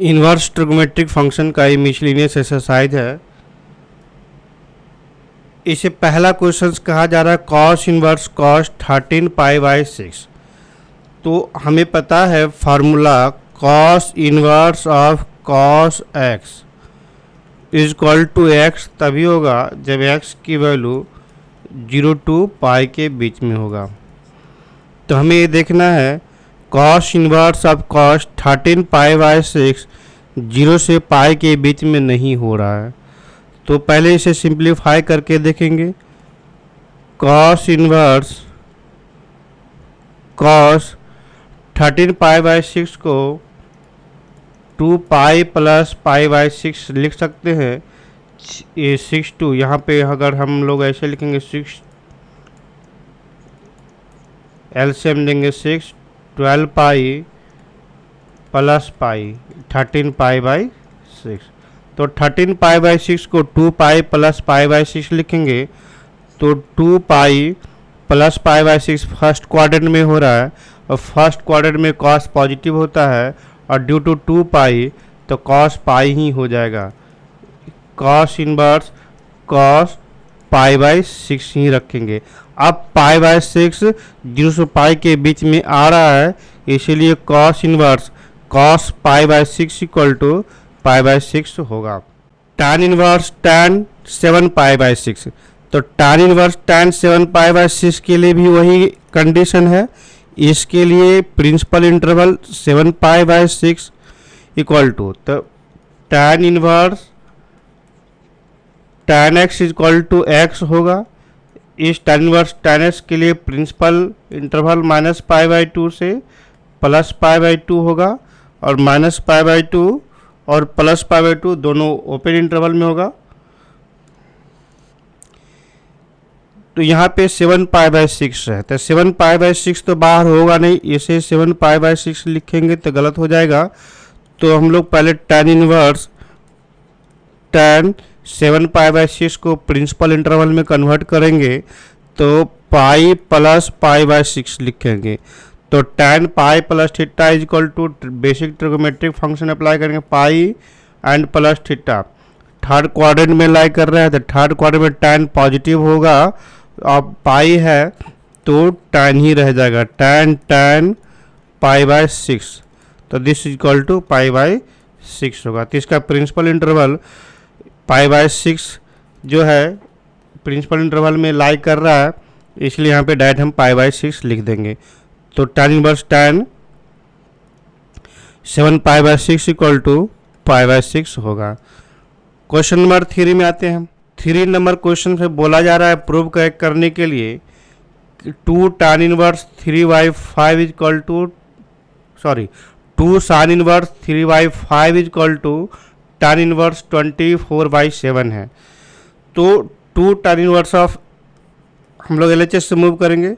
Inverse trigonometric function का ये miscellaneous exercise है। इसे पहला क्वेश्चन कहा जा रहा है कॉस इनवर्स कॉस 13 पाई/6। तो हमें पता है formula cos inverse of cos x is equal to x तभी होगा जब एक्स की वैल्यू 0 to पाई के बीच में होगा। तो हमें ये देखना है कॉस इनवर्स ऑफ कॉस 13 पाई/6 0 से पाई के बीच में नहीं हो रहा है। तो पहले इसे सिंप्लीफाई करके देखेंगे। कॉस इनवर्स कॉस 13 पाई/6 को 2 पाई प्लस पाई/6 लिख सकते हैं। ये 6 2 यहाँ पे अगर हम लोग ऐसे लिखेंगे 6 एलसीएम देंगे 6 12 पाई प्लस पाई 13 पाई/6। तो 13 पाई/6 को 2 पाई प्लस पाई/6 लिखेंगे तो 2 पाई प्लस पाई/6 फर्स्ट क्वाड्रेंट में हो रहा है और फर्स्ट क्वाड्रेंट में कॉस पॉजिटिव होता है और ड्यू टू 2 पाई तो कॉस पाई ही हो जाएगा। कॉस इनवर्स कॉस पाई/6 ही रखेंगे। अब पाई/6 0 से पाई के बीच में आ रहा है इसीलिए कॉस इनवर्स कॉस पाई/6 इक्वल टू पाई/6 होगा। tan इनवर्स tan 7 पाई/6 तो tan इनवर्स tan 7 पाई/6 के लिए भी वही कंडीशन है। इसके लिए प्रिंसिपल इंटरवल 7 पाई/6 इक्वल टू तो tan inverse tan x equal to x होगा। इस tan इनवर्स tan x के लिए प्रिंसिपल इंटरवल -पाई/2 से +पाई/2 होगा और -पाई/2 और +पाई/2 दोनों ओपन इंटरवल में होगा। तो यहाँ पे 7 पाई/6 है तो 7 पाई/6 तो बाहर होगा नहीं, इसे 7 पाई/6 लिखेंगे तो गलत हो जाएगा। तो हम लोग पहले tan इनवर्स tan 7 पाई/6 को प्रिंसिपल इंटरवल में कन्वर्ट करेंगे तो पाई प्लस पाई/6 लिखेंगे। तो tan pi plus theta is equal to basic trigonometric function apply करेंगे pi and plus theta. Third quadrant में लाई कर रहे हैं तो थर्ड क्वाड्रेंट में tan पॉजिटिव होगा और पाई है तो tan ही रह जाएगा tan पाई/6 तो दिस इज इक्वल टू पाई/6 होगा। तो इसका प्रिंसिपल इंटरवल पाई/6 जो है प्रिंसिपल इंटरवल में लाई कर रहा है इसलिए यहाँ पे डायरेक्ट हम पाई/6 लिख देंगे। तो tan इनवर्स tan 7 पाई/6 इक्वल टू पाई/6 होगा। क्वेश्चन नंबर 3 में आते हैं। 3 नंबर क्वेश्चन से बोला जा रहा है प्रूव करने के लिए 2 tan inverse 3/5 equal to 2 sin inverse 3/5 equal to tan inverse 24/7 है। तो 2 tan इनवर्स ऑफ हम लोग LHS से मूव करेंगे।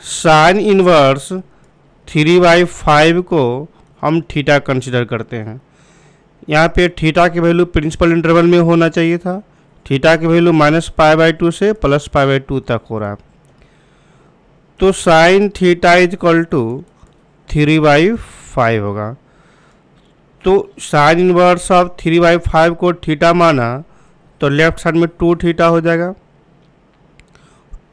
साइन इनवर्स 3/5 को हम थीटा कंसिडर करते हैं। यहाँ पे थीटा की वैल्यू प्रिंसिपल इंटरवल में होना चाहिए था। थीटा की वैल्यू -पाई/2 से +पाई/2 तक हो रहा है। तो sine theta is equal to 3/5 होगा। तो साइन इनवर्स ऑफ 3/5 को थीटा माना तो लेफ्ट साइड में 2 थीटा हो जाएगा।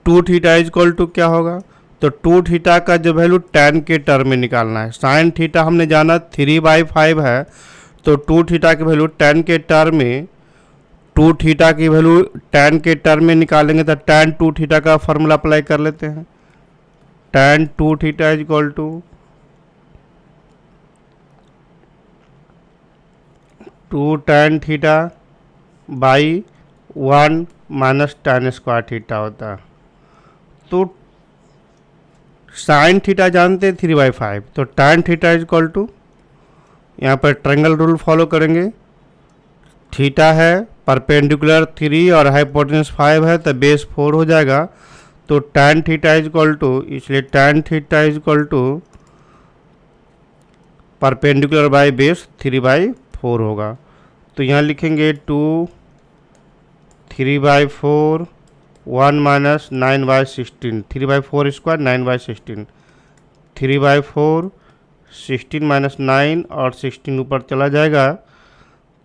2 थीटा इज इक्वल टू क्या होगा तो 2 थीटा का जो वैल्यू tan के टर्म में निकालना है। साइन थीटा हमने जाना 3/5 है तो 2 थीटा की वैल्यू tan के टर्म में 2 थीटा की वैल्यू tan के टर्म में निकालेंगे तो tan 2 थीटा का फार्मूला अप्लाई कर लेते हैं। tan 2 theta is equal to 2 tan theta by 1 minus tan square theta होता है। तो साइन थीटा जानते हैं 3/5 तो tan theta is equal to यहाँ पर ट्रायंगल रूल फॉलो करेंगे। थीटा है परपेंडिकुलर 3 और हाइपोटेन्यूज 5 है तो बेस 4 हो जाएगा। तो tan theta is equal to इसलिए tan theta is equal to perpendicular by base 3/4 होगा। तो यहाँ लिखेंगे 2 3/4 1 माइनस 9/16 3/4 स्क्वायर 9/16 3/4 16 माइनस 9 और 16 ऊपर चला जाएगा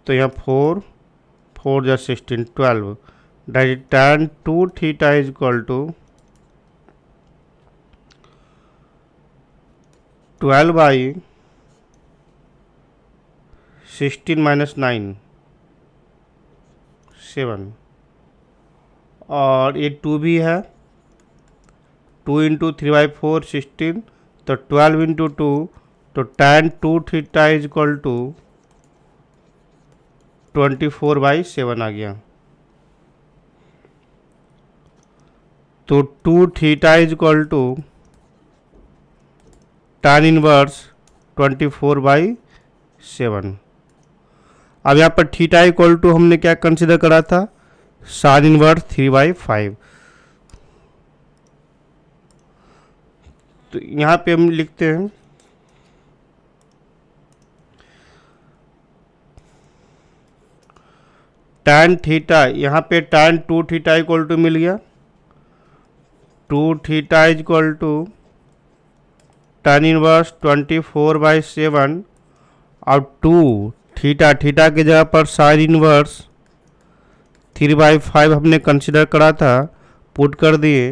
तो यहाँ 4 4 जा 16 12 that tan 2 theta is equal to 12 by 16 minus 9 7 और ये 2 भी है 2 इंटू 3/4 16 तो 12 इंटू 2 तो tan 2 theta is equal to 24/7 आ गया। तो 2 theta is equal to tan inverse 24/7। अब यहाँ पर थीटा इक्वल टू हमने क्या कंसिडर करा था, sin इनवर्स 3/5। तो यहाँ पे हम लिखते हैं tan थीटा, यहाँ पे tan 2 थीटा इक्वल टू मिल गया 2 theta is equal to tan inverse 24/7 और 2 थीटा थीटा की जगह पर sin इनवर्स 3/5 हमने कंसिडर करा था, पुट कर दिए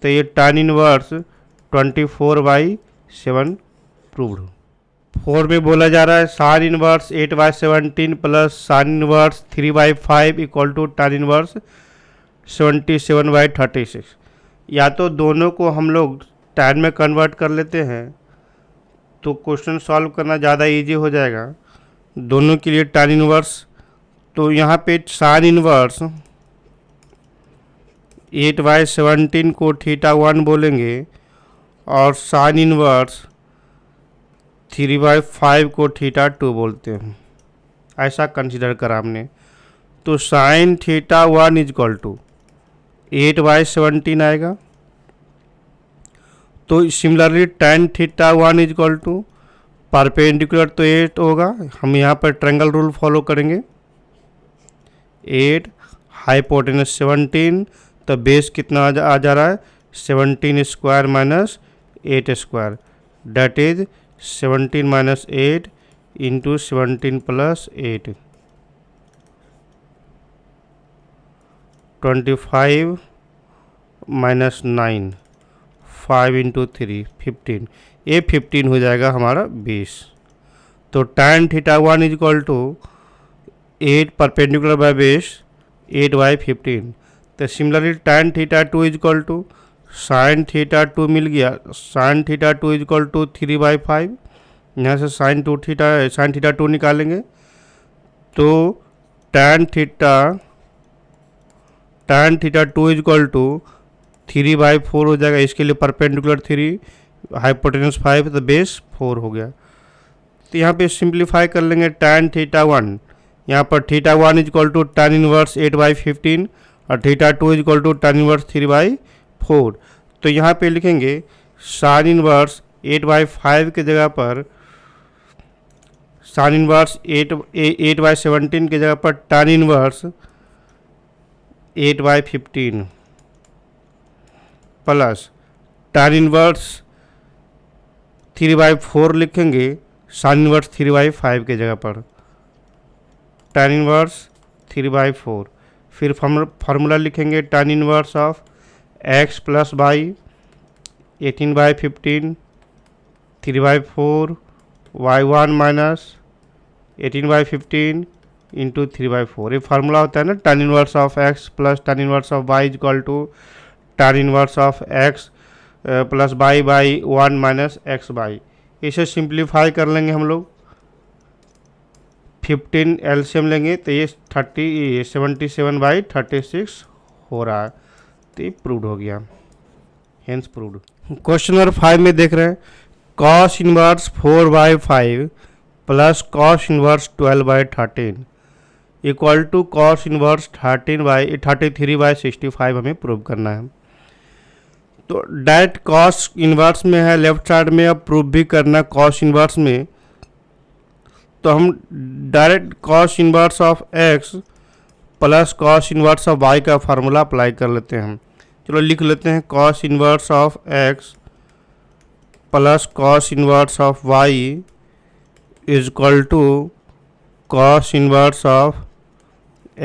तो ये tan इनवर्स 24/7 प्रूव्ड। 4 में बोला जा रहा है sin inverse 8/17 plus sin inverse 3/5 equal to tan inverse 77/36। या तो दोनों को हम लोग tan में कन्वर्ट कर लेते हैं तो क्वेश्चन सॉल्व करना ज़्यादा इजी हो जाएगा। दोनों के लिए tan इनवर्स, तो यहाँ पे sin इनवर्स 8/17 को थीटा 1 बोलेंगे और sin इनवर्स 3/5 को थीटा 2 बोलते हैं, ऐसा कंसिडर करा हमने। तो sin theta 1 is equal to 8/17 आएगा। तो similarly tan theta 1 is equal to perpendicular तो 8 होगा, हम यहाँ पर ट्रायंगल रूल फॉलो करेंगे। 8 हाइपोटेनस 17 तो बेस कितना आ जा रहा है 17 square minus 8 square that is 17 minus 8 into 17 plus 8 25 minus 9 5 into 3 15, ये 15 हो जाएगा हमारा 20। तो tan theta 1 is equal to 8 perpendicular by base 8/15। तो similarly tan theta 2 is equal to sin theta 2 मिल गया, sin theta 2 is equal to 3/5। यहाँ से sin 2 2 निकालेंगे तो tan theta 2 is equal to 3/4 हो जाएगा। इसके लिए परपेंडिकुलर 3 हाइपोटेनस 5 तो बेस 4 हो गया। तो यहाँ पे सिंप्लीफाई कर लेंगे tan थीटा 1, यहाँ पर theta 1 is equal to tan inverse 8/15 और theta 2 is equal to tan inverse 3/4। तो यहाँ पे लिखेंगे sin इनवर्स 8/5 के जगह पर sin इनवर्स 8/17 के जगह पर tan inverse 8/15 plus tan inverse 3/4 लिखेंगे sin इनवर्स 3/5 के जगह पर tan इनवर्स 3/4। फिर फार्मूला लिखेंगे tan inverse of x plus by 18/15 3/4 y1 minus 18/15 into 3/4। ये फार्मूला होता है ना tan inverse of x plus tan inverse of y equal to tan inverse of x plus by 1 minus x by. इसे simplify कर लेंगे हम लोग, 15 LCM लेंगे तो ये 77/36 हो रहा है। तो ये प्रूव्ड हो गया, हेंस प्रूव्ड। क्वेश्चन नंबर 5 में देख रहे हैं cos inverse 4/5 plus cos inverse 12/13 equal to cos inverse 33/65 हमें प्रूव करना है। तो डायरेक्ट cos इनवर्स में है लेफ्ट साइड में, अब प्रूव भी करना cos इनवर्स में। तो हम direct cos inverse of x plus cos inverse of y का फार्मूला अप्लाई कर लेते हैं। चलो लिख लेते हैं cos inverse of x plus cos inverse of y is equal to cos inverse of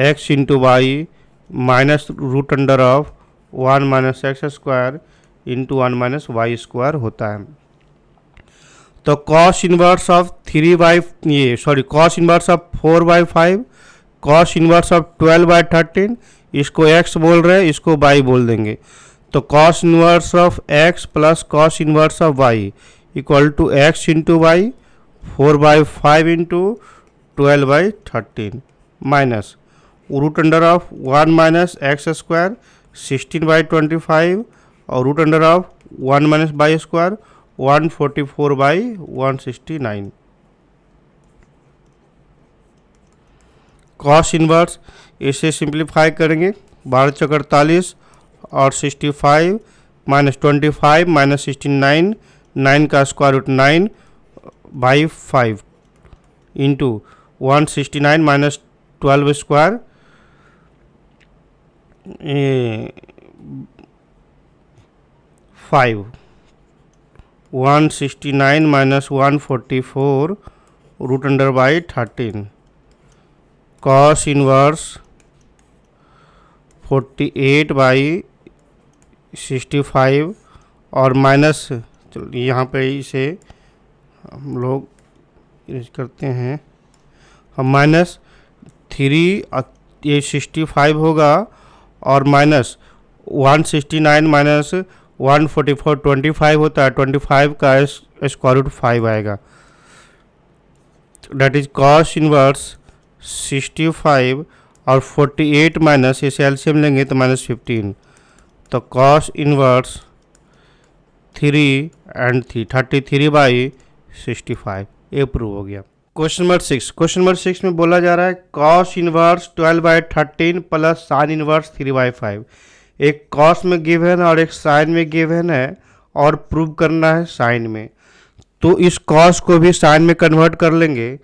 x into y minus root under of 1 minus x square into 1 minus y square होता है। तो cos inverse of cos inverse of 4/5, cos inverse of 12/13, इसको x बोल रहे हैं, इसको y बोल देंगे। तो cos inverse of x plus cos inverse of y equal to x into y 4/5 इंटू 12/13 minus root under of 1 minus x square 16/25 और root under of 1 minus y square 144/169। Cos inverse इसे सिंप्लीफाई करेंगे, 12×48 और 65 minus 25 minus 69, 9 का square root 9/5 into 169 minus 12 square 5, 169 minus 144 root under by 13। Cos inverse 48/65 और minus, चलो यहाँ पे इसे हम लोग करते हैं, हम माइनस 3 ये 65 होगा और माइनस 169 माइनस 144 25 होता है, 25 का स्क्वायर रूट 5 आएगा। डेट इज कॉस इनवर्स 65 और 48 माइनस इसे एलसीएम लेंगे तो माइनस 15, तो कॉस इनवर्स 3 and 3 33/65 ये प्रूव हो गया। क्वेश्चन नंबर 6, क्वेश्चन नंबर 6 में बोला जा रहा है cos inverse 12/13 plus sine inverse 3/5। एक कॉस में गिवन है और एक साइन में गिवन है और प्रूव करना है साइन में। तो इस कॉस को भी साइन में कन्वर्ट कर लेंगे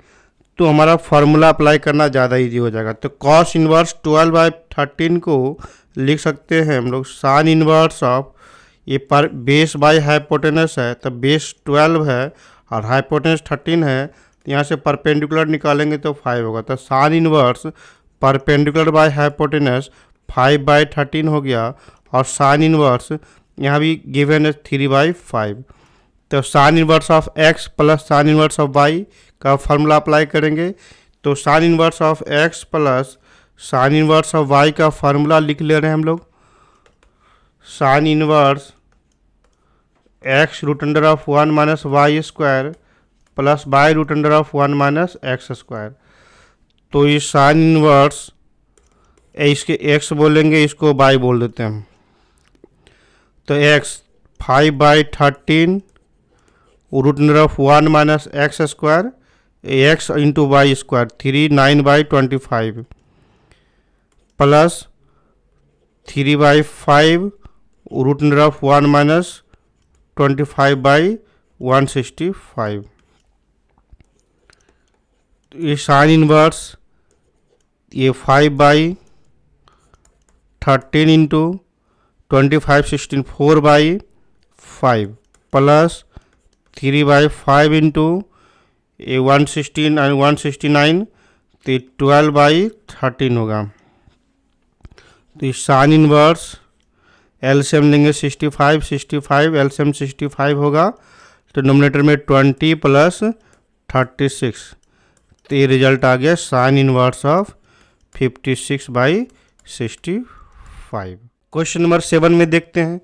तो हमारा फार्मूला अप्लाई करना ज़्यादा इजी हो जाएगा। तो कॉस इनवर्स 12/13 को लिख सकते हैं हम लोग साइन इनवर्स ऑफ, ये पर बेस बाय हाइपोटेनस है तो बेस 12 है और हाइपोटेनस 13 है, तो यहाँ से परपेंडिकुलर निकालेंगे तो 5 होगा। तो sine inverse perpendicular by hypotenuse 5/13 हो गया और साइन इनवर्स यहाँ भी गिवन है 3/5। तो sine inverse of x plus sine inverse of y का फार्मूला अप्लाई करेंगे। तो sine inverse of x plus sine inverse of y का फार्मूला लिख ले रहे हैं हम लोग। Sine inverse x root under of 1 minus y square plus y root under of 1 minus x square. तो ये साइन इनवर्स इसके x बोलेंगे, इसको y बोल देते हैं। तो x 5/13 root under of 1 minus x square x into y square 39/25 plus 3/5 root under of 1 minus 25/165। ये साइन इनवर्स ये 5/13 इंटू 25 16 4/5 प्लस 3/5 इंटू ये 116 और 169 तो 12/13 होगा। तो साइन इनवर्स एलसीएम लेंगे 65 एलसीएम 65 होगा तो नोमिनेटर में 20 प्लस 36, तो ये रिजल्ट आ गया sine inverse of 56/65। Question number 7 में देखते हैं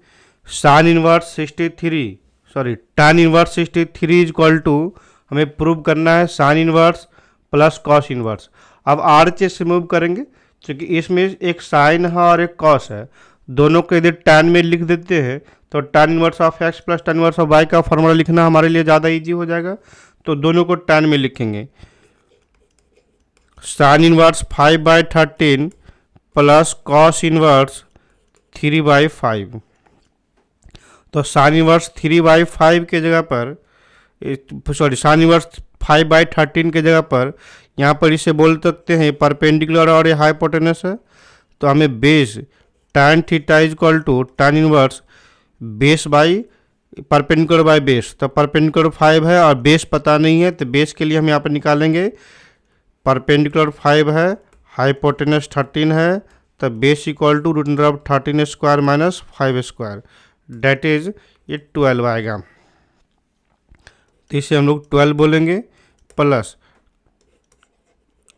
sine inverse 63 tan inverse 63 is equal to, हमें प्रूव करना है sine inverse plus cos inverse. अब आरएचएस से मूव करेंगे क्योंकि इसमें एक साइन है और एक कॉस है, दोनों को यदि tan में लिख देते हैं तो tan inverse of x plus tan inverse of y का फॉर्मूला लिखना हमारे लिए ज़्यादा इजी हो जाएगा। तो दोनों को tan में लिखेंगे। Sine inverse 5/13 plus cos inverse 3/5। तो साइन इनवर्स 3/5 के जगह पर साइन इनवर्स 5/13 के जगह पर यहाँ पर इसे बोल सकते हैं परपेंडिकुलर और ये हाइपोटेनस है, तो हमें base tan theta is equal to tan inverse base by perpendicular by base, तो परपेंडिकुलर 5 है और बेस पता नहीं है, तो बेस के लिए हम यहाँ पर निकालेंगे। परपेंडिकुलर 5 है, हाइपोटेनस 13 है, तो base equal to root under of 13 square minus 5 square, that is ये 12 आएगा। तो इसे हम लोग 12 बोलेंगे, प्लस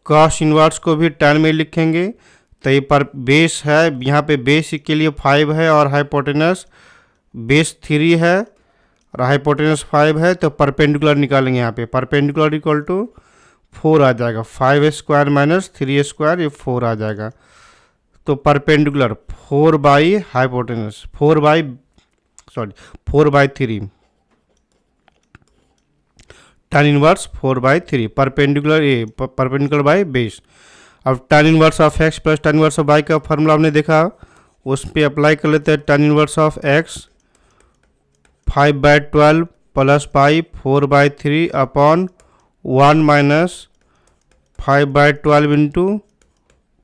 कॉस इनवर्स को भी टर्म में लिखेंगे। तो ये पर बेस है, यहाँ पे बेस के लिए 5 है और हाइपोटेनस बेस 3 है और हाइपोटेनस 5 है, तो परपेंडिकुलर निकालेंगे। यहाँ पे परपेंडिकुलर इक्वल टू 4 आ जाएगा, 5 स्क्वायर माइनस 3 स्क्वायर, ये 4 आ जाएगा। तो perpendicular 4 by hypotenuse 4 by 3 tan inverse 4/3 perpendicular by base. अब tan inverse of x plus tan inverse of y का फॉर्मूला हमने देखा, उस पर अप्लाई कर लेते हैं। tan inverse of x 5/12 plus pi 4/3 upon 1 minus 5/12 into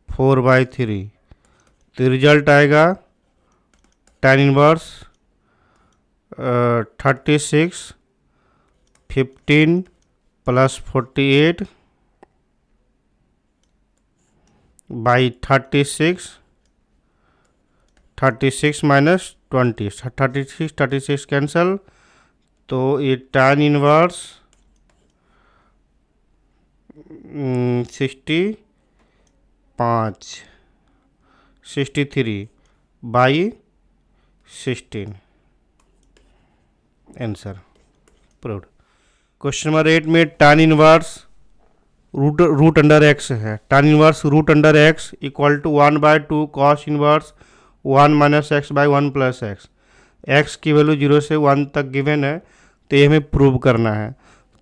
4/3, तो रिजल्ट आएगा tan inverse 36 15 plus 48 by 36 minus 20, 36 cancel, तो ये tan inverse 63 by 16, answer proved. Question number 8 में tan inverse root under x है। tan inverse root under x equal to 1/2 cos inverse 1 minus x by 1 plus x. X की value 0 से 1 तक given है, तो ये हमें प्रूव करना है।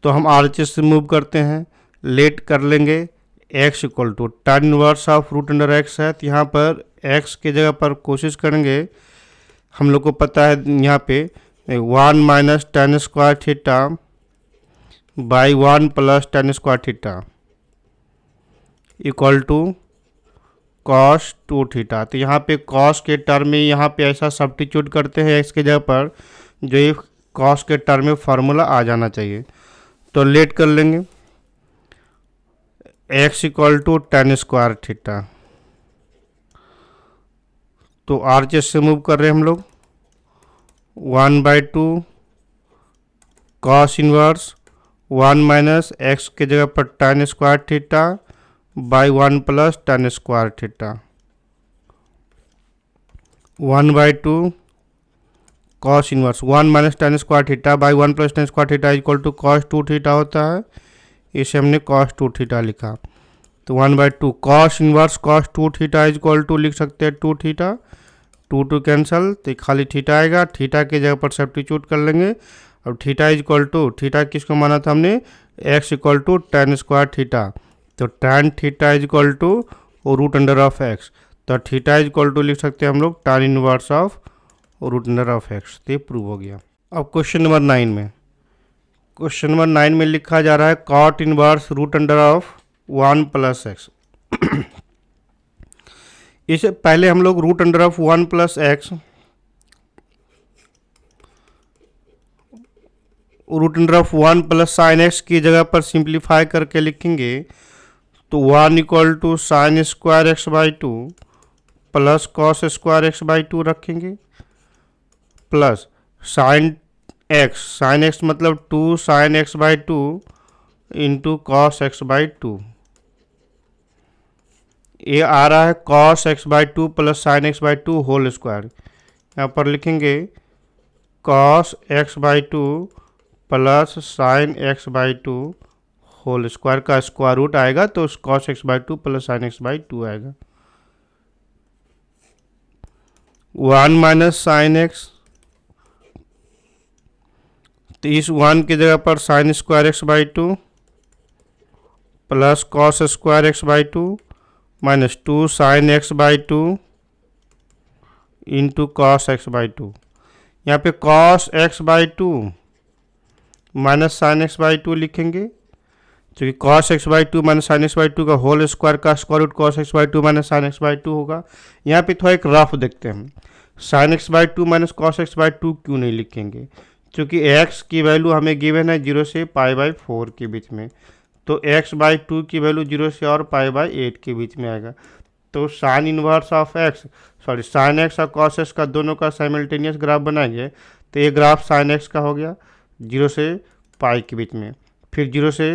तो हम RHS से मूव करते हैं, लेट कर लेंगे। x equal to tan inverse of root under x है, तो यहाँ पर x की जगह पर कोशिश करेंगे, हम लोग को पता है यहाँ पे 1 minus tan square theta by 1 plus tan square theta equal to cos 2 theta. तो यहाँ पे कॉस के टर्म में यहाँ पे ऐसा सब्स्टिट्यूट करते हैं x के जगह पर, जो ये कॉस के टर्म में फार्मूला आ जाना चाहिए। तो लेट कर लेंगे, x equal to tan square theta. तो RHS से मूव कर रहे हैं हम लोग, 1/2 कॉस इनवर्स 1 माइनस एक्स के जगह पर tan square theta by 1 plus tan square theta, 1/2 cos inverse 1 minus tan square theta by 1 plus tan square theta equal to cos 2 theta होता है, इसे हमने कॉस 2 थीटा लिखा। तो 1/2 cos inverse cos 2 theta equal to लिख सकते हैं 2 theta, 2 cancel, तो खाली थीटा आएगा। थीटा की जगह पर सब्स्टिट्यूट कर लेंगे। अब थीटा इक्वल टू, थीटा किसको माना था हमने, x equal to tan square theta, तो tan theta equal to root under of x, तो थीटा इक्वल टू लिख सकते हैं हम लोग tan inverse of root under of x। तो ये प्रूव हो गया। अब क्वेश्चन नंबर 9 में लिखा जा रहा है cot inverse root under of 1 plus x. इसे पहले हम लोग root under of 1 plus x root under of 1 plus sine x की जगह पर सिंप्लीफाई करके लिखेंगे। तो 1 equal to sine square x by 2 plus cos square x by 2 रखेंगे, प्लस साइन एक्स मतलब 2 sine x by 2 into cos x by 2। ये आ रहा है cos x by 2 plus sine x by 2 whole square. यहाँ पर लिखेंगे cos x by 2 plus sine x by 2 whole square का स्क्वायर रूट आएगा, तो cos x by 2 plus sine x by 2 आएगा। 1 माइनस साइन एक्स, तो इस 1 की जगह पर sine square x by 2 plus cos square x by 2 minus 2 sine x by 2 into cos x by 2। यहाँ पे cos x by 2 minus sine x by 2 लिखेंगे, क्योंकि cos x by 2 minus sine x by 2 का whole square का square root cos x by 2 minus sine x by 2 होगा। यहाँ पे थोड़ा एक रफ देखते हैं, sign x by 2 minus cos x by 2 क्यों नहीं लिखेंगे, क्योंकि x की वैल्यू हमें गिवन है 0 से π/4 के बीच में, तो x/2 की वैल्यू 0 से और π/8 के बीच में आएगा। तो sine inverse of x, sorry sine x और कॉस x का दोनों का साइमल्टेनियस ग्राफ बनाएंगे तो ये ग्राफ साइन x का हो गया 0 से पाई के बीच में, फिर 0 से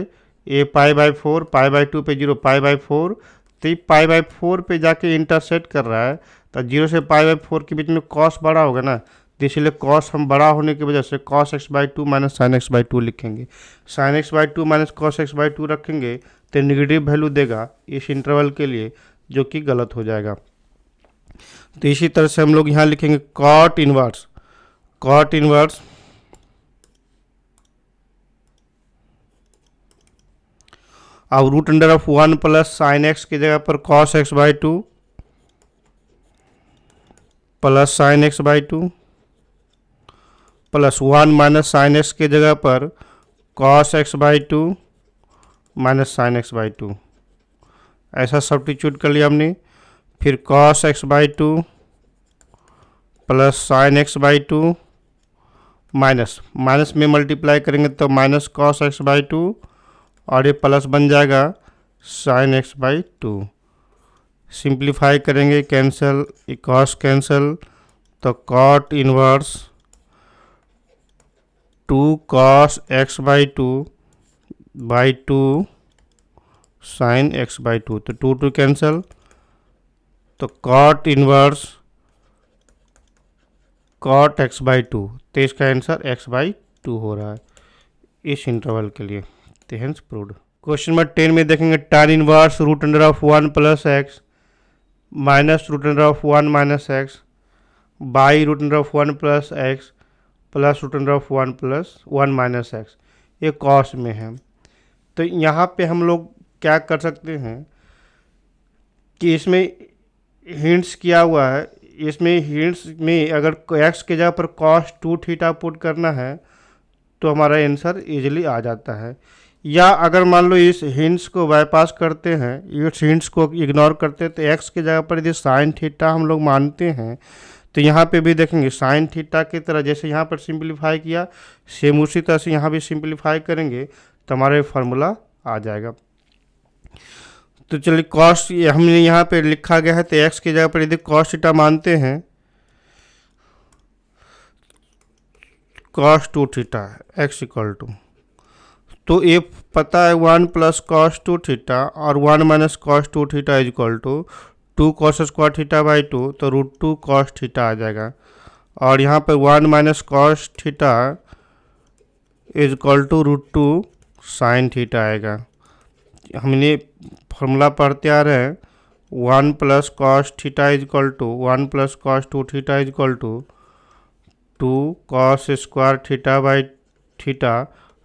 ये π/4, π/2 पे 0, π/4, तो ये π/4 पे जाके इंटरसेक्ट कर रहा है, तो 0 से π/4 के बीच में कॉस बड़ा होगा ना, तो इसलिए कॉस हम बड़ा होने की वजह से cos x/2 minus sign x/2 लिखेंगे। Sign x/2 minus cos x/2 रखेंगे तो निगेटिव वैल्यू देगा इस इंटरवल के लिए, जो कि गलत हो जाएगा। तो इसी तरह से हम लोग यहाँ लिखेंगे कॉट इनवर्स, कॉट इनवर्स अब root under of 1 plus sine x की जगह पर cos x/2 plus sine x/2 plus 1 minus sine x की जगह पर cos x/2 minus sign x/2, ऐसा सब्स्टिट्यूट कर लिया हमने। फिर cos x/2 plus sine x/2 minus minus में मल्टीप्लाई करेंगे तो माइनस cos x/2 और ये प्लस बन जाएगा साइन x/2। सिंप्लीफाई करेंगे, कैंसिल, cos कैंसिल, तो cot inverse 2 cos x/2 by 2 sine x/2, तो 2 2 कैंसिल, तो कॉट इनवर्स कॉट x/2, तो इसका आंसर x/2 हो रहा है इस इंटरवल के लिए। तो हेंस प्रूव्ड। क्वेश्चन नंबर 10 में देखेंगे tan inverse root under of 1 plus x minus root under of 1 minus x by root under of 1 plus x plus root under of 1 plus 1 minus x, ये cos में है। तो यहाँ पे हम लोग क्या कर सकते हैं कि इसमें हिंट्स किया हुआ है, इसमें हिंट्स में अगर x के जगह पर cos 2 थीटा पुट करना है तो हमारा आंसर इजीली आ जाता है। या अगर मान लो इस हिंट्स को बाईपास करते हैं, इस हिंट्स को इग्नोर करते हैं, तो x की जगह पर यदि साइन थीटा हम लोग मानते हैं तो यहाँ पे भी देखेंगे साइन थीटा की तरह जैसे यहाँ पर सिंप्लीफाई किया सेम उसी तरह से यहाँ भी सिंप्लीफाई करेंगे तो हमारा फार्मूला आ जाएगा। तो चलिए कॉस हमने यहाँ पे लिखा गया है, तो x की जगह पर यदि cos थीटा मानते हैं, cos 2 theta x equal to, तो ये पता है 1 प्लस cos 2 थीटा और 1 minus cos 2 theta is equal to 2 cos square theta by 2, तो रूट 2 cos थीटा आ जाएगा। और यहाँ पर 1 minus cos theta is equal to root 2 sine theta आएगा। हमने फॉर्मूला पढ़ते आ रहे हैं 1 plus cos theta is equal to 1 plus cos 2 theta is equal to 2 cos square theta by theta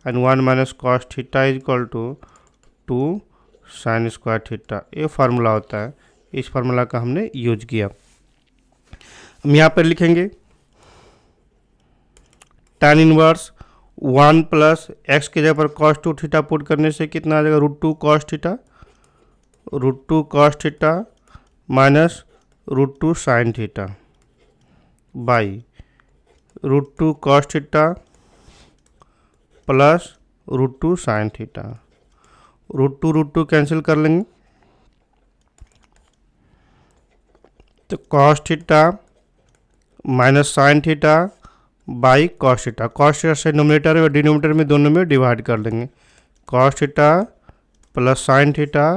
and 1 minus cos theta is equal to 2 sine square theta, ये formula होता है। इस फार्मूला का हमने यूज किया। हम यहाँ पर लिखेंगे tan इनवर्स 1 प्लस एक्स की जगह पर cos 2 थीटा पुट करने से कितना आ जाएगा root 2 cos theta, root 2 cos theta minus root 2 sine theta by root 2 cos theta plus root 2 sine theta, root 2 cancel कर लेंगे, तो cos theta minus sine theta by cos theta, cos theta से numerator और denominator में दोनों में divide कर लेंगे, cos theta plus sine theta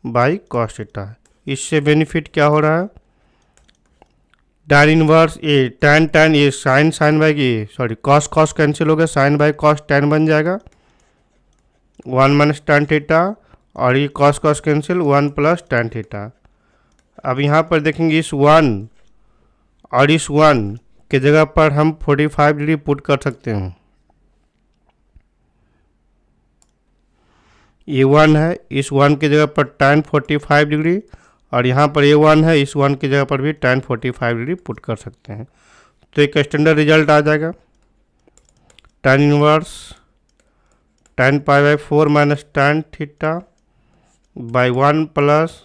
by cos theta. इससे बेनिफिट क्या हो रहा है, tan इनवर्स ए tan ये साइन बाई ये सॉरी cos कैंसिल हो गया, साइन बाई cos tan बन जाएगा 1 माइनस tan थीटा और ये cos cancel 1 plus tan theta. अब यहाँ पर देखेंगे इस 1 और इस 1 के जगह पर हम 45 डिग्री पुट कर सकते हैं। ये 1 है, इस 1 की जगह पर tan 45 डिग्री और यहाँ पर ये 1 है, इस 1 की जगह पर भी tan 45 डिग्री पुट कर सकते हैं। तो एक स्टैंडर्ड रिजल्ट आ जाएगा tan inverse tan π/4 minus tan theta by 1 plus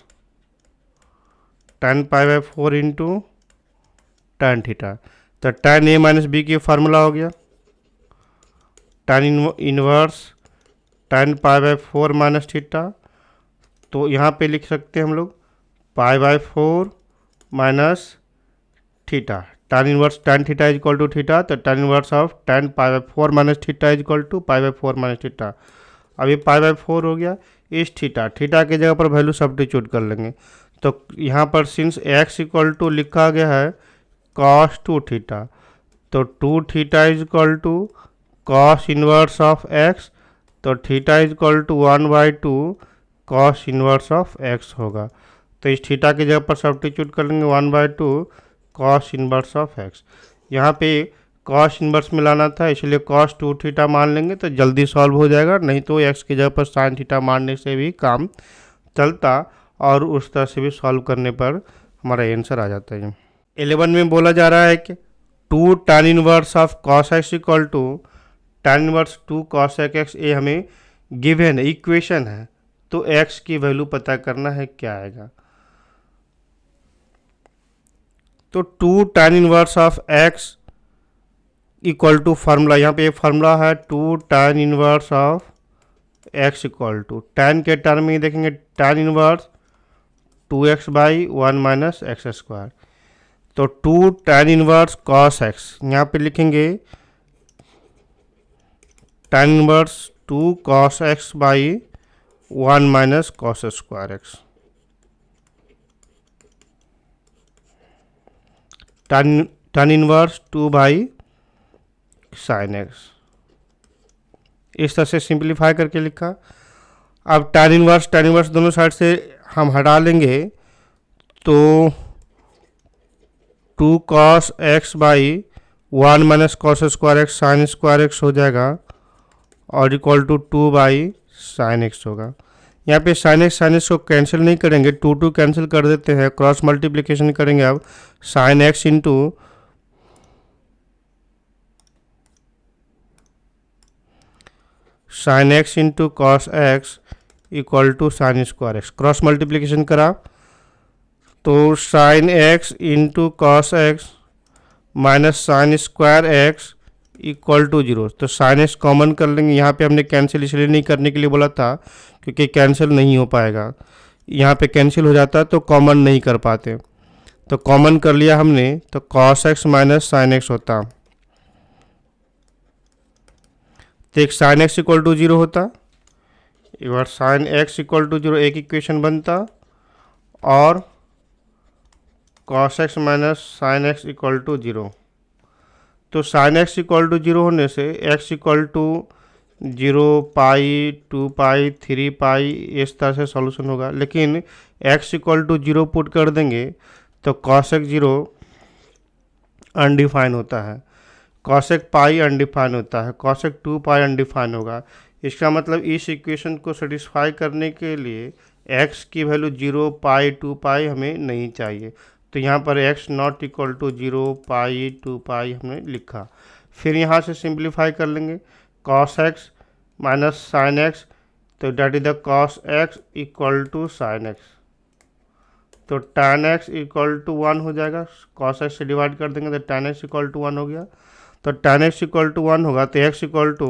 tan π/4 into tan theta, तो tan a माइनस बी की फार्मूला हो गया tan inverse tan pi by 4 minus theta. तो यहाँ पे लिख सकते हैं हम लोग pi by 4 minus theta. tan inverse tan theta is equal to theta, तो tan inverse of tan pi by 4 minus theta is equal to pi by 4 minus theta. अब ये पाई बाई 4 हो गया। इस थीटा की जगह पर वैल्यू सब्स्टिट्यूट कर लेंगे। तो यहाँ पर सिंस x इक्वल टू लिखा गया है cos 2 थीटा, तो 2 theta is equal to cos inverse of x, तो theta is equal to 1/2 cos inverse of x होगा। तो इस थीटा की जगह पर सब्स्टिट्यूट कर लेंगे 1/2 cos इनवर्स ऑफ x। यहाँ पे cos इनवर्स मिलाना था, इसलिए cos 2 थीटा मान लेंगे तो जल्दी सॉल्व हो जाएगा, नहीं तो x की जगह पर sin थीटा मारने से भी काम चलता और उस तरह से भी सॉल्व करने पर हमारा आंसर आ जाता है। 11 में बोला जा रहा है कि 2 tan inverse of cos x equal to tan inverse 2 cos x, ये हमें गिवन इक्वेशन है, तो x की वैल्यू पता करना है क्या आएगा। तो 2 tan inverse of x equal to formula, यहाँ पे फार्मूला है 2 tan inverse of x equal to tan के टर्म में देखेंगे tan inverse 2x by 1 minus x square. तो 2 tan इनवर्स cos x, यहाँ पे लिखेंगे tan inverse 2 cos x by 1 minus cos square x। tan inverse 2 by sin x, इस तरह से सिंप्लीफाई करके लिखा। अब tan इनवर्स दोनों साइड से हम हटा लेंगे, तो 2 cos x by 1 minus cos square x sine square x हो जाएगा और equal to 2 by sine x होगा। यहाँ पे साइन x को कैंसिल नहीं करेंगे, 2 कैंसिल कर देते हैं, क्रॉस मल्टीप्लिकेशन करेंगे। अब sine x into sine x into cos x equal to sine square x, cross multiplication करा तो sine x into cos x minus sine square x equal to 0। तो साइन एक्स कॉमन कर लेंगे, यहाँ पे हमने कैंसिल इसलिए नहीं करने के लिए बोला था क्योंकि कैंसिल नहीं हो पाएगा, यहाँ पे कैंसिल हो जाता तो कॉमन नहीं कर पाते, तो कॉमन कर लिया हमने, तो cos x minus sine x होता, तो एक साइन एक्स इक्वल टू 0 होता, एक बार साइन एक्स इक्वल टू 0 एक इक्वेशन बनता, और cos x minus sine x equal to 0। तो साइन एक्स इक्वल टू 0 होने से x equal to 0 pi 2 pi 3 pi इस तरह से सॉल्यूशन होगा। लेकिन एक्स इक्वल टू 0 पुट कर देंगे तो कॉस एक्स 0 अनडिफाइन होता है, कॉसेक पाई अनडिफाइन होता है, कॉसेक 2 पाई अनडिफाइन होगा। इसका मतलब इस इक्वेशन को सेटिस्फाई करने के लिए x की वैल्यू 0 पाई 2 पाई हमें नहीं चाहिए, तो यहाँ पर x not equal to 0 pi 2 pi हमने लिखा। फिर यहाँ से सिंप्लीफाई कर लेंगे, cos x minus sine x, तो that is the cos x equal to sine x, तो tan एक्स इक्वल टू 1 हो जाएगा, कॉस एक्स से डिवाइड कर देंगे तो tan एक्स इक्वल टू 1 हो गया। तो tan एक्स इक्वल टू 1 होगा तो x इक्वल टू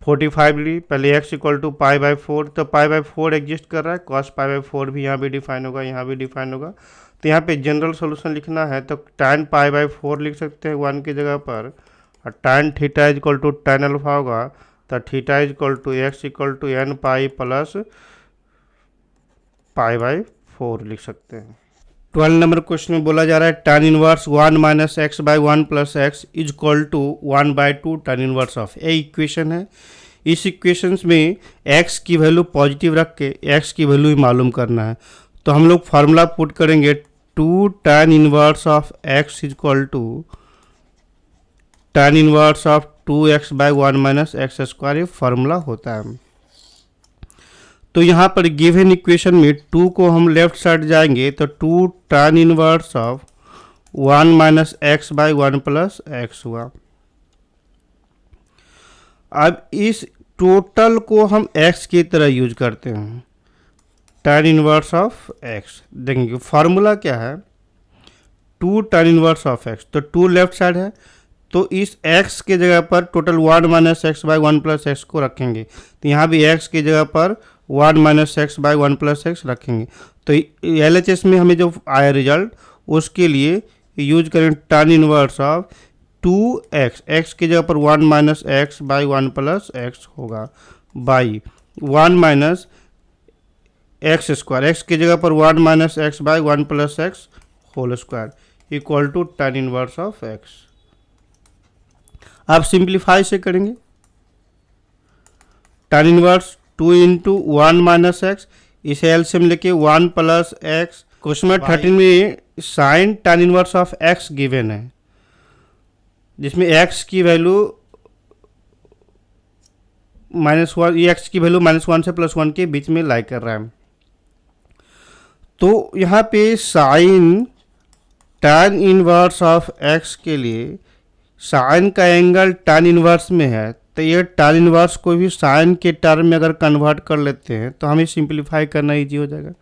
45 ली, पहले x equal to pi by 4, तो पाई बाई 4 एग्जिस्ट कर रहा है, कॉस पाई बाई 4 भी यहाँ भी डिफाइन होगा, यहाँ भी डिफाइन होगा। तो यहाँ पे जनरल सॉल्यूशन लिखना है तो tan पाई बाई 4 लिख सकते हैं 1 की जगह पर, और tan theta is equal to tan alpha होगा, तो theta is equal to x equal to n pi plus pi by 4 लिख सकते हैं। 12 नंबर क्वेश्चन में बोला जा रहा है tan inverse 1 minus x by 1 plus x is equal to 1/2 tan inverse of, ये इक्वेशन है। इस इक्वेशन में x की वैल्यू पॉजिटिव रख के x की वैल्यू ही मालूम करना है, तो हम लोग फार्मूला पुट करेंगे 2 tan inverse of x is equal to tan inverse of 2x by 1 minus x square, ये फार्मूला होता है। तो यहाँ पर गिवन इक्वेशन में 2 को हम लेफ्ट साइड जाएंगे तो 2 tan inverse of 1 minus x by 1 plus x हुआ। अब इस टोटल को हम x की तरह यूज करते हैं, tan इनवर्स ऑफ x, देखेंगे फार्मूला क्या है 2 tan इनवर्स ऑफ x, तो 2 लेफ्ट साइड है तो इस x के जगह पर total 1 minus x by 1 plus x को रखेंगे, तो यहाँ भी x की जगह पर 1 minus x by 1 plus x रखेंगे। तो LHS में हमें जो आया रिजल्ट उसके लिए यूज करें tan inverse of 2x, x की जगह पर 1 minus x by 1 plus x होगा, by 1 minus x square, x की जगह पर 1 minus x by 1 plus x whole square equal to tan inverse of x। आप सिंप्लीफाई से करेंगे, tan inverse 2 into 1 minus x, इसे एलसीएम लेके 1 प्लस एक्स। क्वेश्चन नंबर 13 में sine tan inverse of x given है, जिसमें x की value -1, ये x की वैल्यू -1 से +1 के बीच में लाई कर रहा है। तो यहाँ पे sine tan inverse of x के लिए साइन का एंगल tan इनवर्स में है, तो ये tan इनवर्स को भी साइन के टर्म में अगर कन्वर्ट कर लेते हैं तो हमें सिंप्लीफाई करना इजी हो जाएगा।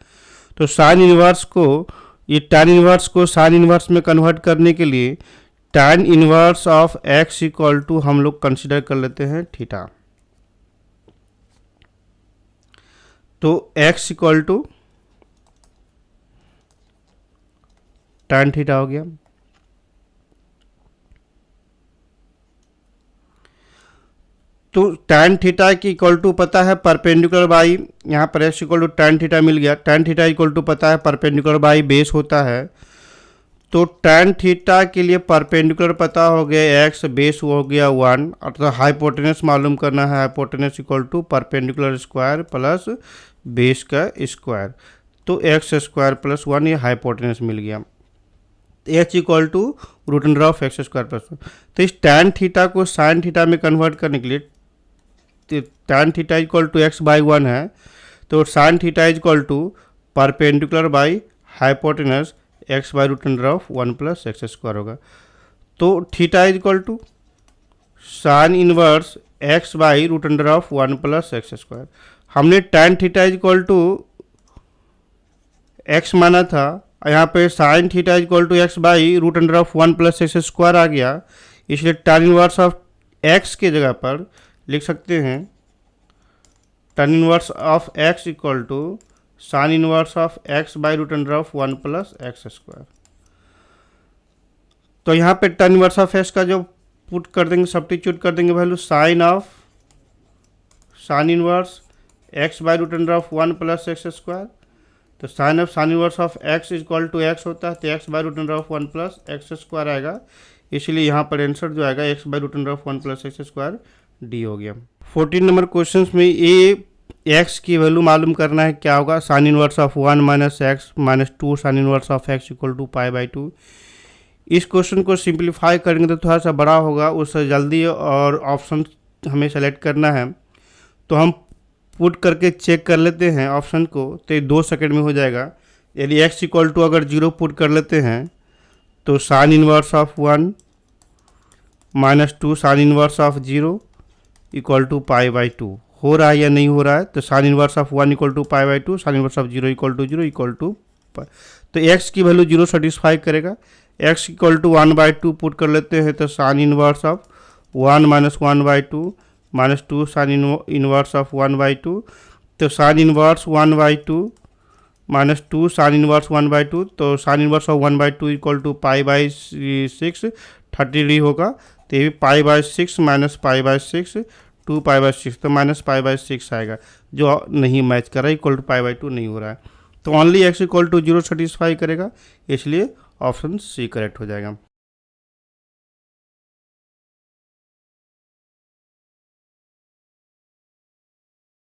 तो साइन इनवर्स को, ये tan इनवर्स को साइन इनवर्स में कन्वर्ट करने के लिए tan inverse of x equal to हम लोग कंसिडर कर लेते हैं थीटा। तो x equal to tan theta हो गया। तो tan थीटा की इक्वल टू पता है परपेंडिकुलर बाई, यहाँ पर x equal to tan theta मिल गया। tan थीटा इक्वल टू पता है परपेंडिकुलर बाई बेस होता है, तो tan थीटा के लिए परपेंडिकुलर पता हो गया x, बेस हो गया 1, अर्थात हाइपोटेनस मालूम करना है, hypotenuse equal to perpendicular square plus base का स्क्वायर, तो x स्क्वायर प्लस 1 ये हाइपोटेनस मिल गया। h equal to root under of x square plus 1। तो इस tan थीटा को साइन थीटा में कन्वर्ट करने के लिए tan theta equal to x by 1 है, तो sine theta equal to perpendicular by hypotenuse x by root under of 1 plus x square होगा। तो theta equal to sine inverse x by root under of 1 plus x square. हमने tan theta equal to x माना था, यहाँ पे sine theta equal to x by root under of 1 plus x square आ गया, इसलिए tan इनवर्स ऑफ x की जगह पर लिख सकते हैं tan inverse of x equal to sine inverse of x by root under of 1 plus x square. तो यहाँ पे tan इनवर्स ऑफ x का जो पुट कर देंगे, सब्स्टिट्यूट कर देंगे value sine inverse x by root under of 1 plus x square. तो sine inverse of x equal to x होता है, तो x by root under of 1 plus x square आएगा, इसलिए यहाँ पर आंसर जो आएगा x by root under of 1 plus x square D हो गया। 14 नंबर क्वेश्चन में ये x की वैल्यू मालूम करना है, क्या होगा, sine inverse of 1 minus x minus 2 sine inverse of x equal to pi by 2। इस क्वेश्चन को सिंप्लीफाई करेंगे तो थोड़ा सा बड़ा होगा, उससे जल्दी और ऑप्शन हमें सेलेक्ट करना है, तो हम पुट करके चेक कर लेते हैं ऑप्शन को, तो ये 2 सेकंड में हो जाएगा। यदि x इक्वल टू अगर 0 पुट कर लेते हैं तो sine inverse of 1 minus 2 sine inverse of 0 equal to pi by 2 हो रहा है या नहीं हो रहा है। तो sine inverse of 1 equal to pi by 2, sine inverse of 0 equal to 0 equal to, तो x की वैल्यू 0 सेटिस्फाई करेगा। x equal to 1 by 2 put कर लेते हैं, तो sine inverse of 1 minus 1 by 2 minus 2 sine inverse of 1 by 2, तो sine inverse 1 by 2 minus 2 sine inverse 1 by 2, तो sine inverse of 1 by 2 equal to pi by 6 30 degree होगा, तो ये भी pi by 6 minus pi by 6 2 pi by 6, तो minus pi by 6 आएगा, जो नहीं मैच कर रहा है, इक्वल टू पाई बाई 2 नहीं हो रहा है। तो only x equal to 0 satisfy करेगा, इसलिए ऑप्शन सी करेक्ट हो जाएगा।